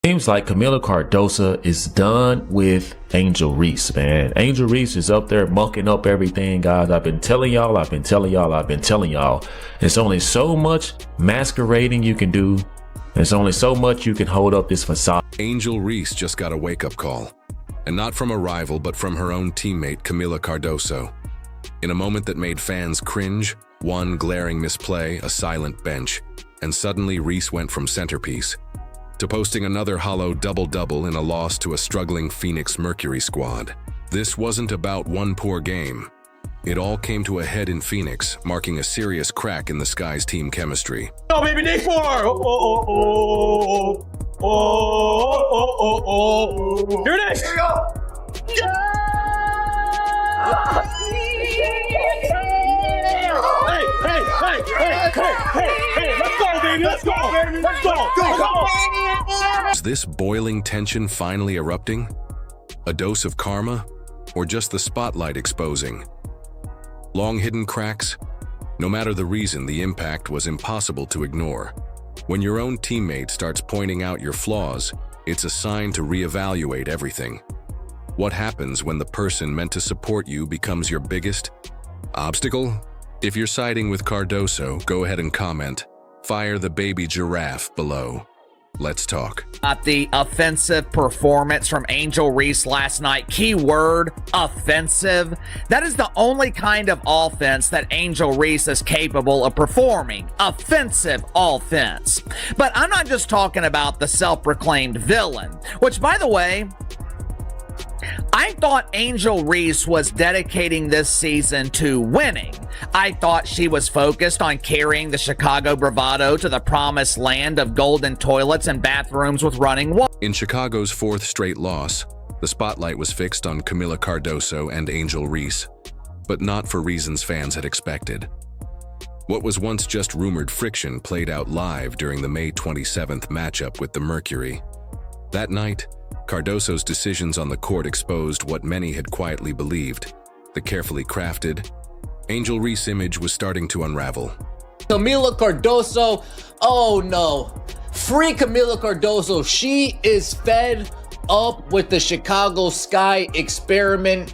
Seems like Kamilla Cardoso is done with Angel Reese, man. Angel Reese is up there mucking up everything, guys. I've been telling y'all. There's only so much masquerading you can do. There's only so much you can hold up this facade. Angel Reese just got a wake-up call. And not from a rival, but from her own teammate, Kamilla Cardoso. In a moment that made fans cringe, one glaring misplay, a silent bench, and suddenly Reese went from centerpiece to posting another hollow double-double in a loss to a struggling Phoenix Mercury squad. This wasn't about one poor game. It all came to a head in Phoenix, marking a serious crack in the Sky's team chemistry. Oh, baby, day 4! Here it is! Here we go! Hey, let's go, baby, let's go, baby, let's go! Is this boiling tension finally erupting? A dose of karma? Or just the spotlight exposing? Long hidden cracks? No matter the reason, the impact was impossible to ignore. When your own teammate starts pointing out your flaws, it's a sign to reevaluate everything. What happens when the person meant to support you becomes your biggest obstacle? If you're siding with Cardoso, go ahead and comment. Fire the baby giraffe below. Let's talk. The offensive performance from Angel Reese last night. Keyword, offensive. That is the only kind of offense that Angel Reese is capable of performing. Offensive offense. But I'm not just talking about the self-proclaimed villain, which, by the way, I thought Angel Reese was dedicating this season to winning. I thought she was focused on carrying the Chicago bravado to the promised land of golden toilets and bathrooms with running water. In Chicago's fourth straight loss, the spotlight was fixed on Kamilla Cardoso and Angel Reese, but not for reasons fans had expected. What was once just rumored friction played out live during the May 27th matchup with the Mercury. That night, Cardoso's decisions on the court exposed what many had quietly believed. The carefully crafted, Angel Reese image was starting to unravel. Kamilla Cardoso, oh no. Free Kamilla Cardoso. She is fed up with the Chicago Sky experiment.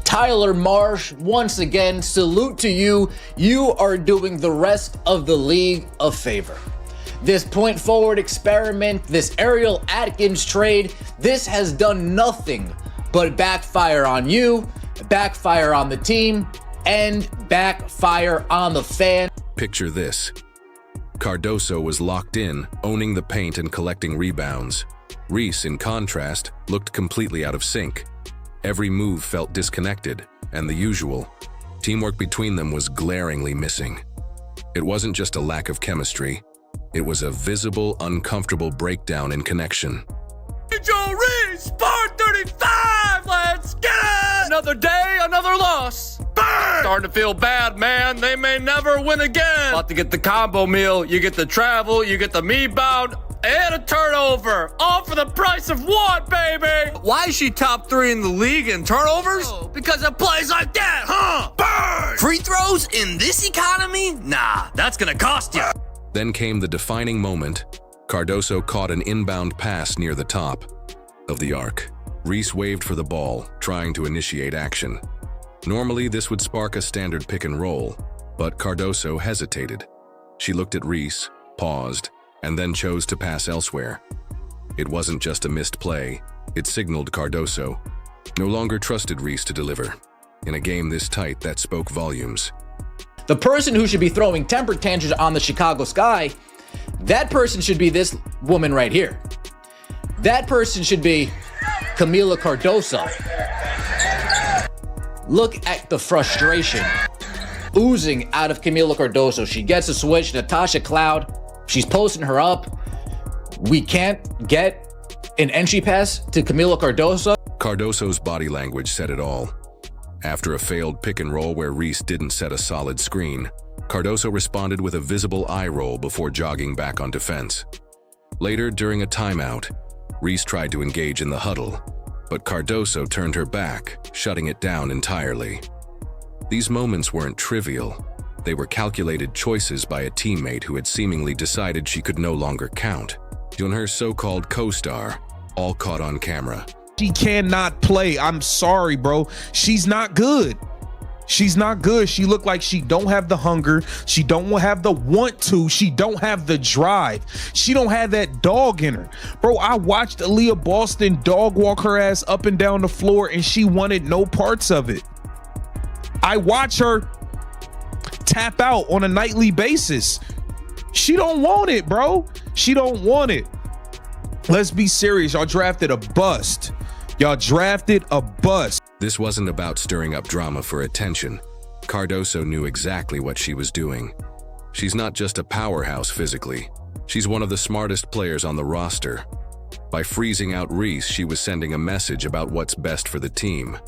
Tyler Marsh, once again, salute to you. You are doing the rest of the league a favor. This point forward experiment, this Ariel Atkins trade, this has done nothing but backfire on you, backfire on the team, and backfire on the fan. Picture this. Cardoso was locked in, owning the paint and collecting rebounds. Reese, in contrast, looked completely out of sync. Every move felt disconnected, and the usual teamwork between them was glaringly missing. It wasn't just a lack of chemistry. It was a visible, uncomfortable breakdown in connection. Angel Reese, part 35, let's get it! Another day, another loss. Bang! Starting to feel bad, man. They may never win again. About to get the combo meal, you get the travel, you get the rebound, and a turnover. All for the price of one, baby! Why is she top 3 in the league in turnovers? Oh, because of plays like that, huh? Burn! Free throws in this economy? Nah, that's gonna cost you. Then came the defining moment. Cardoso caught an inbound pass near the top of the arc. Reese waved for the ball, trying to initiate action. Normally, this would spark a standard pick and roll, but Cardoso hesitated. She looked at Reese, paused, and then chose to pass elsewhere. It wasn't just a missed play. It signaled Cardoso no longer trusted Reese to deliver. In a game this tight, that spoke volumes. The person who should be throwing temper tantrums on the Chicago Sky, that person should be this woman right here. That person should be Kamilla Cardoso. Look at the frustration oozing out of Kamilla Cardoso. She gets a switch, Natasha Cloud, she's posting her up. We can't get an entry pass to Kamilla Cardoso. Cardoso's body language said it all. After a failed pick and roll where Reese didn't set a solid screen, Cardoso responded with a visible eye roll before jogging back on defense. Later, during a timeout, Reese tried to engage in the huddle, but Cardoso turned her back, shutting it down entirely. These moments weren't trivial. They were calculated choices by a teammate who had seemingly decided she could no longer count. and her so-called co-star, all caught on camera. She cannot play. I'm sorry, bro. She's not good. She's not good. She looked like she don't have the hunger. She don't have the want to. She don't have the drive. She don't have that dog in her. Bro, I watched Aaliyah Boston dog walk her ass up and down the floor and she wanted no parts of it. I watch her tap out on a nightly basis. She don't want it, bro. She don't want it. Let's be serious. Y'all drafted a bust. Y'all drafted a bust. This wasn't about stirring up drama for attention. Cardoso knew exactly what she was doing. She's not just a powerhouse physically. She's one of the smartest players on the roster. By freezing out Reese, she was sending a message about what's best for the team.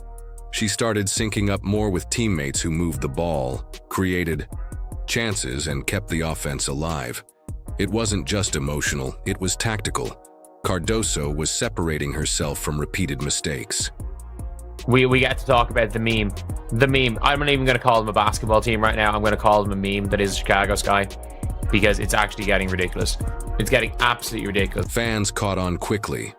She started syncing up more with teammates who moved the ball, created chances, and kept the offense alive. It wasn't just emotional, it was tactical. Cardoso was separating herself from repeated mistakes. We got to talk about the meme. The meme. I'm not even going to call them a basketball team right now. I'm going to call them a meme that is Chicago Sky, because it's actually getting ridiculous. It's getting absolutely ridiculous. Fans caught on quickly.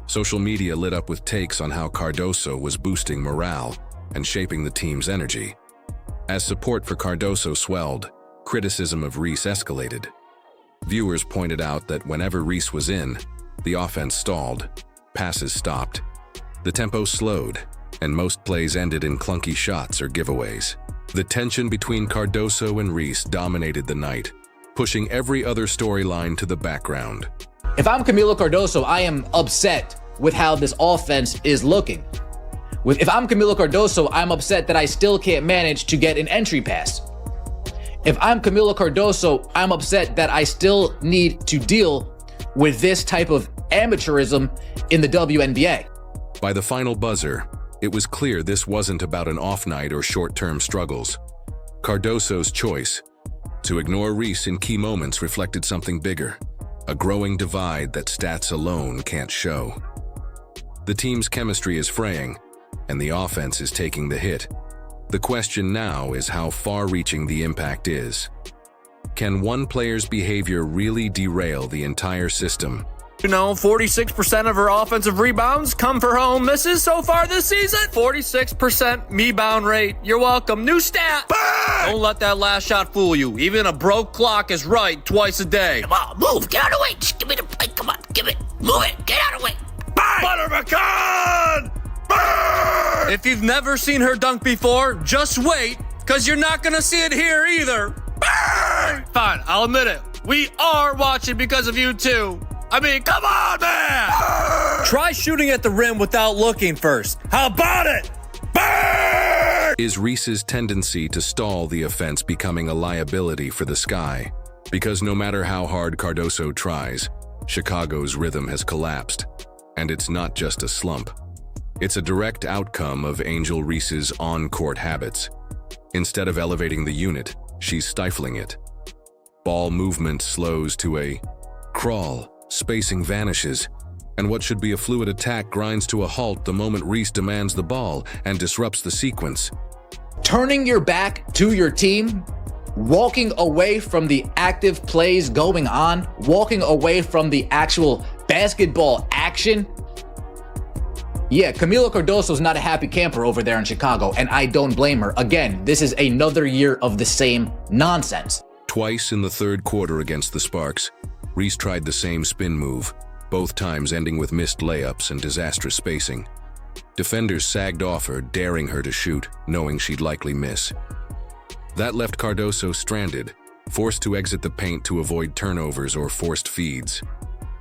Social media lit up with takes on how Cardoso was boosting morale and shaping the team's energy. As support for Cardoso swelled, criticism of Reese escalated. Viewers pointed out that whenever Reese was in, the offense stalled, passes stopped, the tempo slowed, and most plays ended in clunky shots or giveaways. The tension between Cardoso and Reese dominated the night, pushing every other storyline to the background. If I'm Kamilla Cardoso, I am upset with how this offense is looking. If I'm Kamilla Cardoso, I'm upset that I still can't manage to get an entry pass. If I'm Kamilla Cardoso, I'm upset that I still need to deal with this type of amateurism in the WNBA. By the final buzzer, it was clear this wasn't about an off night or short-term struggles. Cardoso's choice to ignore Reese in key moments reflected something bigger, a growing divide that stats alone can't show. The team's chemistry is fraying, and the offense is taking the hit. The question now is how far-reaching the impact is. Can one player's behavior really derail the entire system? 46% of her offensive rebounds come for her own misses so far this season. 46% rebound rate. You're welcome. New stat. Bang! Don't let that last shot fool you. Even a broke clock is right twice a day. Come on, move. Get out of the way. Just give me the plate. Come on, give it. Move it. Get out of the way. Bang! Butter pecan! Bang! If you've never seen her dunk before, just wait, because you're not going to see it here either. Bang! Fine, I'll admit it. We are watching because of you too. I mean, come on, man! Try shooting at the rim without looking first. How about it? Bang! Is Reese's tendency to stall the offense becoming a liability for the Sky? Because no matter how hard Cardoso tries, Chicago's rhythm has collapsed. And it's not just a slump. It's a direct outcome of Angel Reese's on-court habits. Instead of elevating the unit, she's stifling it. Ball movement slows to a crawl. Spacing vanishes, and what should be a fluid attack grinds to a halt the moment Reese demands the ball and disrupts the sequence. Turning your back to your team, walking away from the active plays going on, walking away from the actual basketball action. Yeah, Kamilla Cardoso's not a happy camper over there in Chicago, and I don't blame her. Again, this is another year of the same nonsense. Twice in the third quarter against the Sparks, Reese tried the same spin move, both times ending with missed layups and disastrous spacing. Defenders sagged off her, daring her to shoot, knowing she'd likely miss. That left Cardoso stranded, forced to exit the paint to avoid turnovers or forced feeds.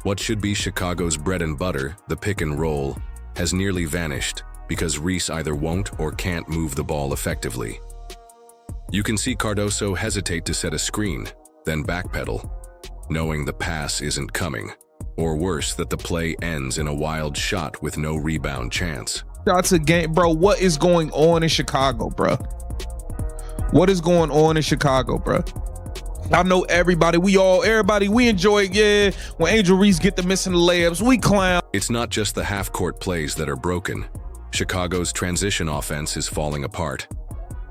What should be Chicago's bread and butter, the pick and roll, has nearly vanished because Reese either won't or can't move the ball effectively. You can see Cardoso hesitate to set a screen, then backpedal, knowing the pass isn't coming, or worse, that the play ends in a wild shot with no rebound chance. Shots a game, bro. What is going on in Chicago, bro? What is going on in Chicago, bro? I know everybody enjoy it, yeah. When Angel Reese get the missing layups, we clown. It's not just the half-court plays that are broken. Chicago's transition offense is falling apart.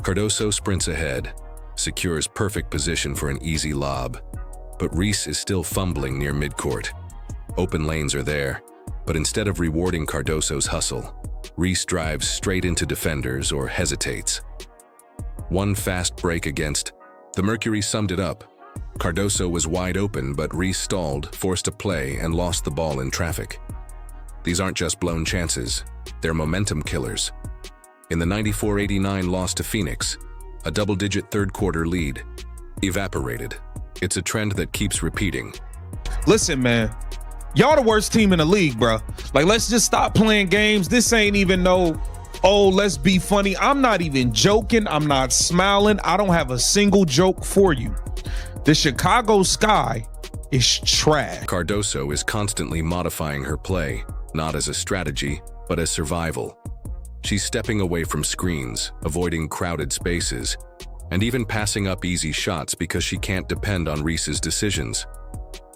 Cardoso sprints ahead, secures perfect position for an easy lob, but Reese is still fumbling near midcourt. Open lanes are there, but instead of rewarding Cardoso's hustle, Reese drives straight into defenders or hesitates. One fast break against the Mercury summed it up. Cardoso was wide open, but Reese stalled, forced a play, and lost the ball in traffic. These aren't just blown chances, they're momentum killers. In the 94-89 loss to Phoenix, a double-digit third-quarter lead evaporated. It's a trend that keeps repeating. Listen, man, y'all the worst team in the league, bro. Like, let's just stop playing games. This ain't even no, oh, let's be funny. I'm not even joking. I'm not smiling. I don't have a single joke for you. The Chicago Sky is trash. Cardoso is constantly modifying her play, not as a strategy, but as survival. She's stepping away from screens, avoiding crowded spaces, and even passing up easy shots because she can't depend on Reese's decisions.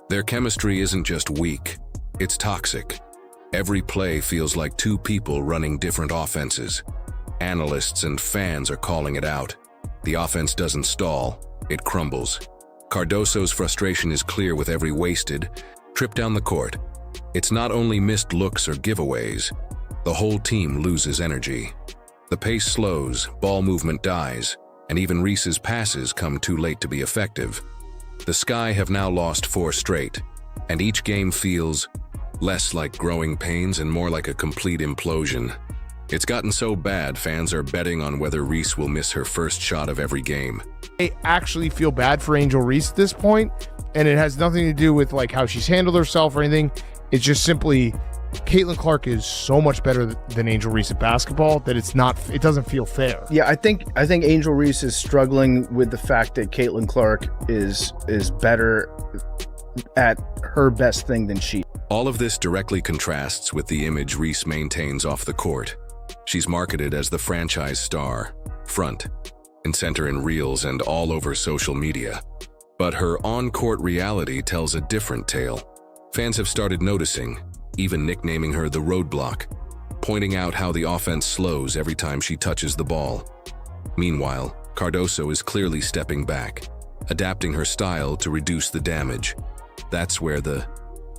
Their chemistry isn't just weak, it's toxic. Every play feels like two people running different offenses. Analysts and fans are calling it out. The offense doesn't stall, it crumbles. Cardoso's frustration is clear with every wasted trip down the court. It's not only missed looks or giveaways, the whole team loses energy. The pace slows, ball movement dies, and even Reese's passes come too late to be effective. The Sky have now lost 4 straight, and each game feels less like growing pains and more like a complete implosion. It's gotten so bad, fans are betting on whether Reese will miss her first shot of every game. I actually feel bad for Angel Reese at this point, and it has nothing to do with like how she's handled herself or anything. It's just simply Caitlin Clark is so much better than Angel Reese at basketball that it doesn't feel fair. Yeah, I think Angel Reese is struggling with the fact that Caitlin Clark is better at her best thing than she. All of this directly contrasts with the image Reese maintains off the court. She's marketed as the franchise star, front and center in reels and all over social media. But her on-court reality tells a different tale. Fans have started noticing, even nicknaming her the roadblock, pointing out how the offense slows every time she touches the ball. Meanwhile, Cardoso is clearly stepping back, adapting her style to reduce the damage. That's where the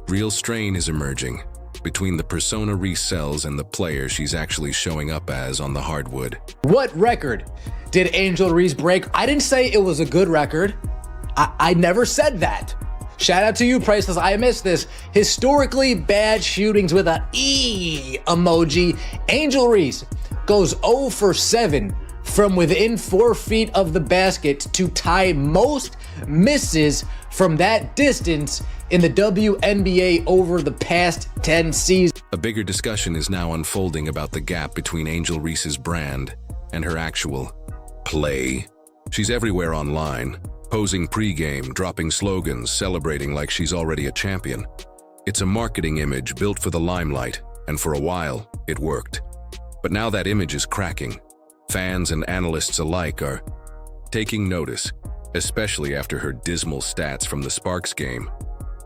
real strain is emerging, between the persona Reese sells and the player she's actually showing up as on the hardwood. What record did Angel Reese break? I didn't say it was a good record. I never said that. Shout out to you, Priceless. I missed this. Historically bad shootings with an E emoji. Angel Reese goes 0 for 7 from within 4 feet of the basket to tie most misses from that distance in the WNBA over the past 10 seasons. A bigger discussion is now unfolding about the gap between Angel Reese's brand and her actual play. She's everywhere online, posing pregame, dropping slogans, celebrating like she's already a champion. It's a marketing image built for the limelight, and for a while, it worked. But now that image is cracking. Fans and analysts alike are taking notice, especially after her dismal stats from the Sparks game.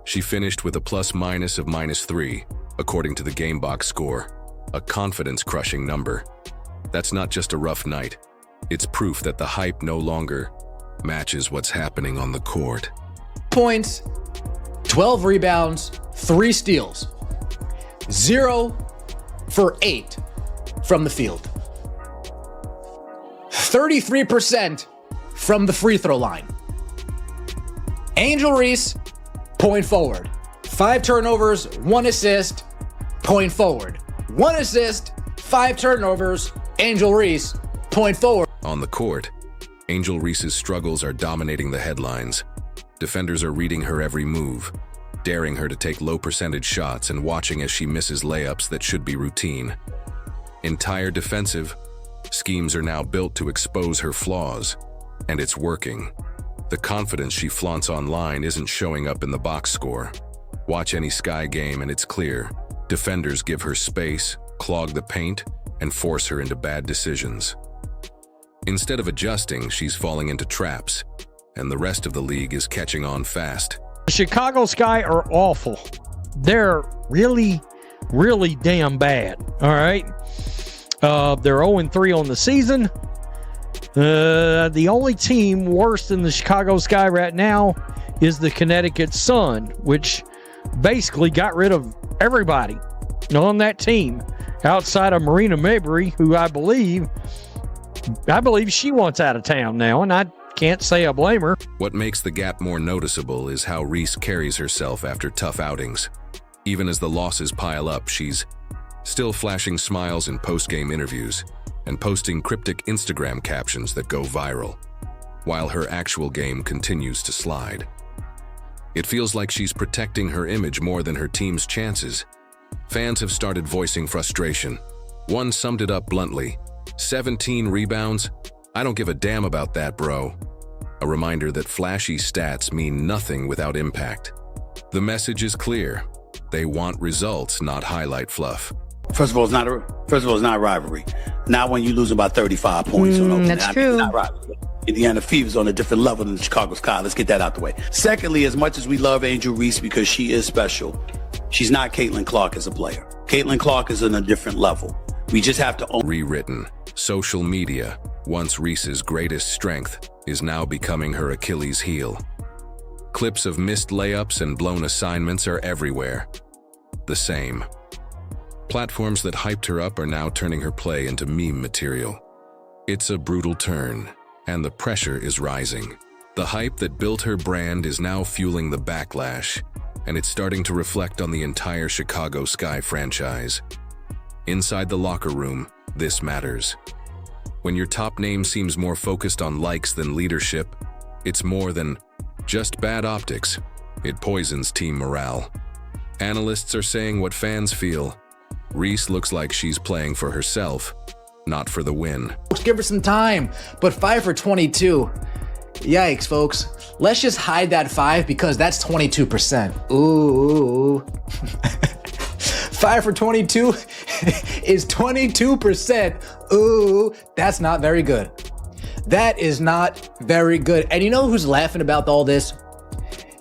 She finished with a plus-minus of -3, according to the GameBox score, a confidence-crushing number. That's not just a rough night. It's proof that the hype no longer matches what's happening on the court. Points, 12 rebounds, 3 steals, 0 for 8 from the field, 33% from the free throw line. Angel Reese, point forward. 5 turnovers, 1 assist, point forward. 1 assist, 5 turnovers, Angel Reese, point forward. On the court, Angel Reese's struggles are dominating the headlines. Defenders are reading her every move, daring her to take low-percentage shots and watching as she misses layups that should be routine. Entire defensive schemes are now built to expose her flaws, and it's working. The confidence she flaunts online isn't showing up in the box score. Watch any Sky game and it's clear. Defenders give her space, clog the paint, and force her into bad decisions. Instead of adjusting, she's falling into traps, and the rest of the league is catching on fast. The Chicago Sky are awful. They're really, really damn bad. All right. They're 0-3 on the season. The only team worse than the Chicago Sky right now is the Connecticut Sun, which basically got rid of everybody on that team outside of Marina Mabrey, who I believe she wants out of town now, and I can't say I blame her. What makes the gap more noticeable is how Reese carries herself after tough outings. Even as the losses pile up, she's still flashing smiles in post-game interviews and posting cryptic Instagram captions that go viral, while her actual game continues to slide. It feels like she's protecting her image more than her team's chances. Fans have started voicing frustration. One summed it up bluntly: 17 rebounds? I don't give a damn about that, bro. A reminder that flashy stats mean nothing without impact. The message is clear. They want results, not highlight fluff. First of all, it's not rivalry. Not when you lose about 35 points. That's true. It's not rivalry. Indiana Fever's on a different level than the Chicago Sky. Let's get that out the way. Secondly, as much as we love Angel Reese because she is special, she's not Caitlin Clark as a player. Caitlin Clark is on a different level. We just have to own. Rewritten. Social media, once Reese's greatest strength, is now becoming her Achilles heel. Clips of missed layups and blown assignments are everywhere. The same. Platforms that hyped her up are now turning her play into meme material. It's a brutal turn, and the pressure is rising. The hype that built her brand is now fueling the backlash, and it's starting to reflect on the entire Chicago Sky franchise. Inside the locker room, this matters. When your top name seems more focused on likes than leadership, it's more than just bad optics. It poisons team morale. Analysts are saying what fans feel. Reese looks like she's playing for herself, not for the win. Give her some time, but 5 for 22. Yikes, folks. Let's just hide that 5 because that's 22%. Ooh. 5 for 22 is 22%. Ooh, that's not very good. That is not very good. And you know who's laughing about all this?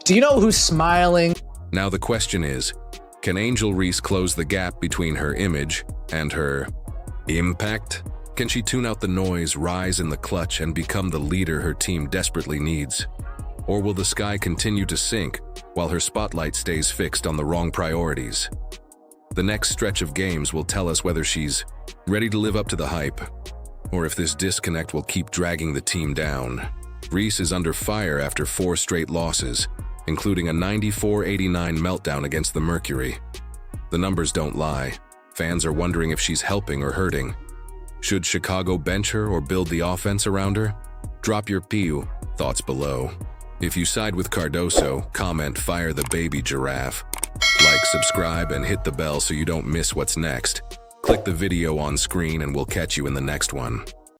Do you know who's smiling? Now the question is, can Angel Reese close the gap between her image and her impact? Can she tune out the noise, rise in the clutch, and become the leader her team desperately needs? Or will the sky continue to sink while her spotlight stays fixed on the wrong priorities? The next stretch of games will tell us whether she's ready to live up to the hype, or if this disconnect will keep dragging the team down. Reese is under fire after 4 straight losses, including a 94-89 meltdown against the Mercury. The numbers don't lie. Fans are wondering if she's helping or hurting. Should Chicago bench her or build the offense around her? Drop your thoughts below. If you side with Cardoso, comment "Fire the baby giraffe." Like, subscribe, and hit the bell so you don't miss what's next. Click the video on screen and we'll catch you in the next one.